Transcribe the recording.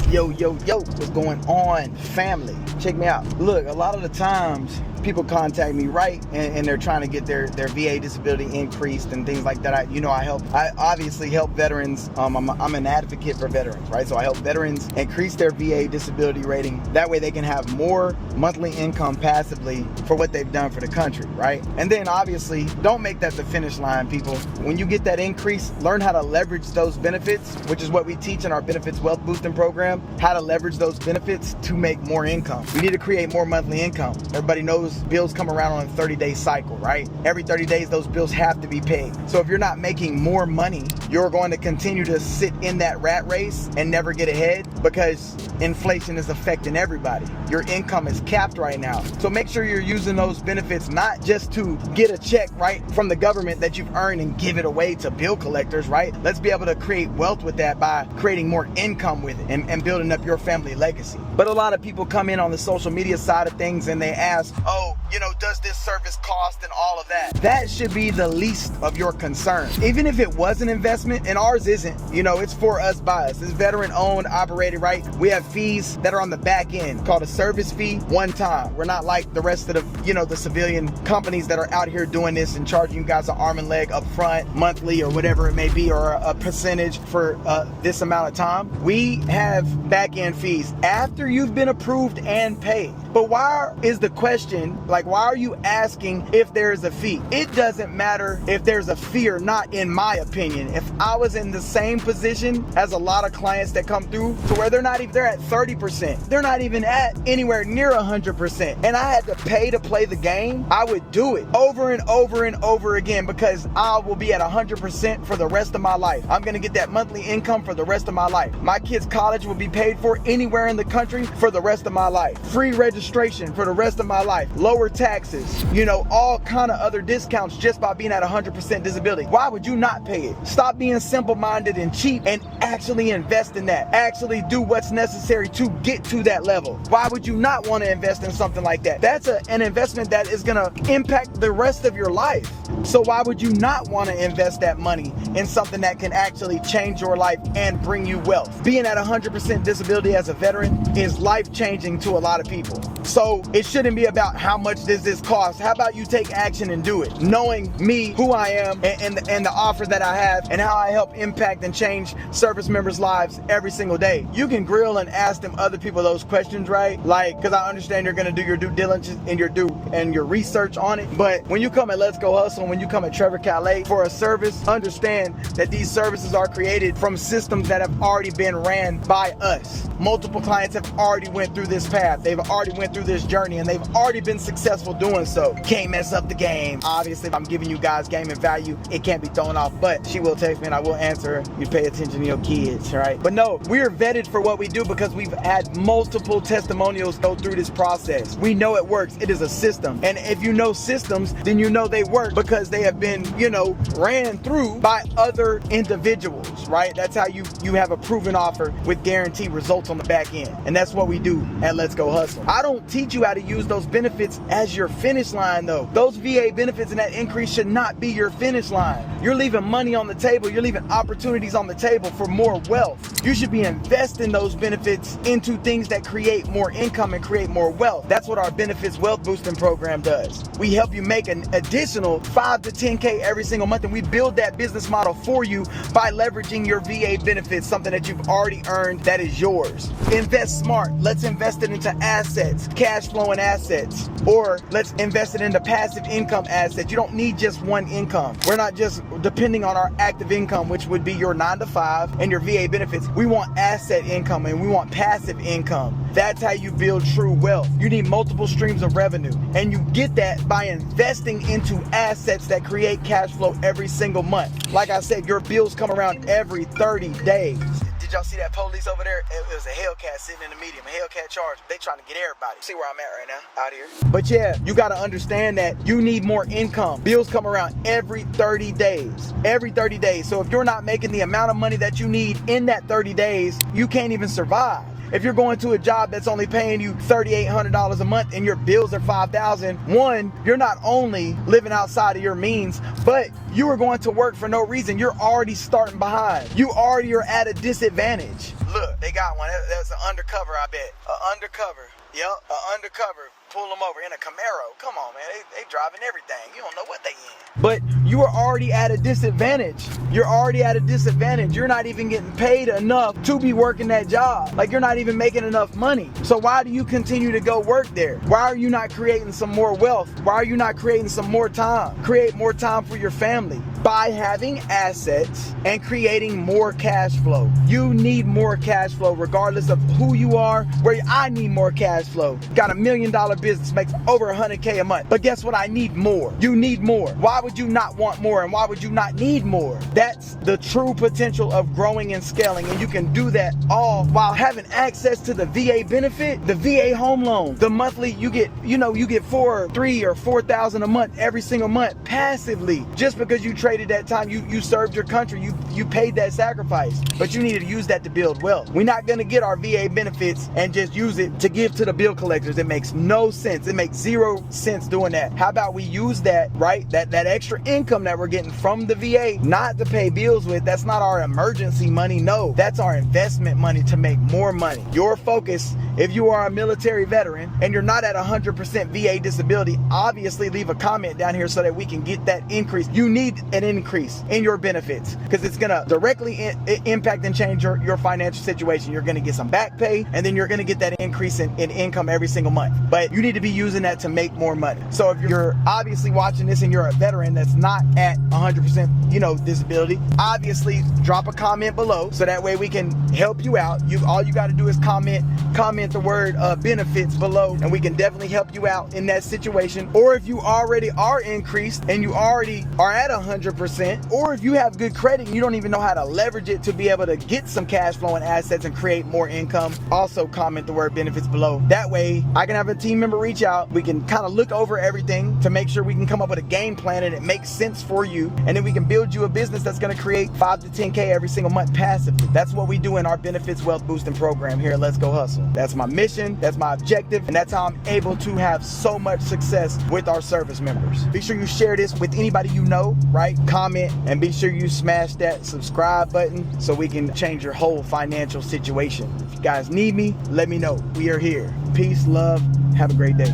Yo, what's going on, family? Check me out. Look, a lot of the times people contact me, right? And they're trying to get their VA disability increased and things like that. I obviously help veterans. I'm an advocate for veterans, right? So I help veterans increase their VA disability rating. That way they can have more monthly income passively for what they've done for the country, right? And then obviously, don't make that the finish line, people. When you get that increase, learn how to leverage those benefits, which is what we teach in our benefits wealth boosting program, how to leverage those benefits to make more income. We need to create more monthly income. Everybody knows bills come around on a 30-day cycle, right? Every 30 days, those bills have to be paid. So if you're not making more money, you're going to continue to sit in that rat race and never get ahead because inflation is affecting everybody. Your income is capped right now. So make sure you're using those benefits not just to get a check, right, from the government that you've earned and give it away to bill collectors, right? Let's be able to create wealth with that by creating more income with it and building up your family legacy. But a lot of people come in on the social media side of things and they ask, does this service cost and all of that? That should be the least of your concern. Even if it was an investment, and ours isn't, it's for us by us. It's veteran owned, operated, right? We have fees that are on the back end called a service fee one time. We're not like the rest of the civilian companies that are out here doing this and charging you guys an arm and leg up front, monthly or whatever it may be, or a percentage for this amount of time. We have back end fees after you've been approved and paid. But why is the question, why are you asking if there is a fee? It doesn't matter if there's a fee or not, in my opinion. If I was in the same position as a lot of clients that come through to where they're at 30%, they're not even at anywhere near 100%, and I had to pay to play the game, I would do it over and over and over again because I will be at 100% for the rest of my life. I'm gonna get that monthly income for the rest of my life. My kids' college will be paid for anywhere in the country for the rest of my life. Free registration for the rest of my life. Lower taxes, all kind of other discounts just by being at 100% disability. Why would you not pay it? Stop being simple-minded and cheap and actually invest in that. Actually do what's necessary to get to that level. Why would you not want to invest in something like that? That's an investment that is going to impact the rest of your life. So why would you not want to invest that money in something that can actually change your life and bring you wealth? Being at 100% disability as a veteran is life-changing to a lot of people. So it shouldn't be about how much does this cost. How about you take action and do it? Knowing me, who I am, and the offer that I have, and how I help impact and change service members' lives every single day. You can grill and ask them other people those questions, right? Because I understand you're gonna do your due diligence and your research on it. But when you come at Let's Go Hustle, when you come at Trevor Calais for a service, understand that these services are created from systems that have already been ran by us. Multiple clients have already went through this path. They've already went through this journey and they've already been successful doing so. Can't mess up the game. Obviously, if I'm giving you guys game and value, it can't be thrown off, but she will text me and I will answer. You pay attention to your kids, right? But no, we're vetted for what we do because we've had multiple testimonials go through this process. We know it works. It is a system. And if you know systems, then you know they work because they have been, ran through by other individuals, right? That's how you have a proven offer with guaranteed results on the back end. And that's what we do at Let's Go Hustle. I don't teach you how to use those benefits as your finish line though. Those VA benefits and that increase should not be your finish line. You're leaving money on the table. You're leaving opportunities on the table for more wealth. You should be investing those benefits into things that create more income and create more wealth. That's what our benefits wealth boosting program does. We help you make an additional 5 to 10K every single month, and we build that business model for you by leveraging your VA benefits, something that you've already earned that is yours. Invest smart. Let's invest it into assets, cash flowing assets, or let's invest it into passive income assets. You don't need just one income. We're not just depending on our active income, which would be your 9 to 5 and your VA benefits. We want asset income and we want passive income. That's how you build true wealth. You need multiple streams of revenue, and you get that by investing into assets that create cash flow every single month. Like I said, your bills come around every 30 days. Did y'all see that police over there? It was a Hellcat sitting in the medium, a Hellcat charge. They trying to get everybody. See where I'm at right now, out here. But yeah, you got to understand that you need more income. Bills come around every 30 days. Every 30 days. So if you're not making the amount of money that you need in that 30 days, you can't even survive. if you're going to a job that's only paying you $3,800 a month and your bills are $5,000, one, you're not only living outside of your means, but you are going to work for no reason. You're already starting behind. You already are at a disadvantage. Look, they got one. That's an undercover, I bet. An undercover. Yep, an undercover. Pull them over in a Camaro. Come on, man. They driving everything. You don't know what they in. But you are already at a disadvantage. You're already at a disadvantage. You're not even getting paid enough to be working that job. Like, you're not even making enough money. So why do you continue to go work there? Why are you not creating some more wealth? Why are you not creating some more time? Create more time for your family by having assets and creating more cash flow. You need more cash flow regardless of who you are. Where I need more cash flow. Got $1 million business, makes over $100K a month. But guess what? I need more. You need more. Why would you not want more, and why would you not need more? That's the true potential of growing and scaling, and you can do that all while having access to the VA benefit, the VA home loan, the monthly you get, you get $3,000 or $4,000 a month every single month passively, just because you traded that time, you served your country, you paid that sacrifice. But you need to use that to build wealth. We're not gonna get our VA benefits and just use it to give to the bill collectors. It makes no sense. It makes 0 sense doing that. How about we use that, right? That extra income that we're getting from the VA, not to pay bills with. That's not our emergency money. No, that's our investment money to make more money. Your focus, if you are a military veteran and you're not at 100% VA disability, obviously leave a comment down here so that we can get that increase. You need an increase in your benefits because it's gonna directly impact and change your financial situation. You're gonna get some back pay, and then you're gonna get that increase in income every single month. But you need to be using that to make more money. So if you're obviously watching this and you're a veteran that's not at 100% disability, obviously drop a comment below so that way we can help you out. All you got to do is comment the word benefits below, and we can definitely help you out in that situation. Or if you already are increased and you already are at 100%, or if you have good credit and you don't even know how to leverage it to be able to get some cash flow and assets and create more income, also comment the word benefits below. That way I can have a team member reach out. We can kind of look over everything to make sure we can come up with a game plan and it makes sense for you, and then we can build you a business that's going to create 5 to 10K every single month passively. That's what we do in our benefits wealth boosting program here at Let's Go Hustle. That's my mission, that's my objective, and that's how I'm able to have so much success with our service members. Be sure you share this with anybody you know, right? Comment, and be sure you smash that subscribe button so we can change your whole financial situation. If you guys need me, let me know. We are here. Peace, love, have a great day.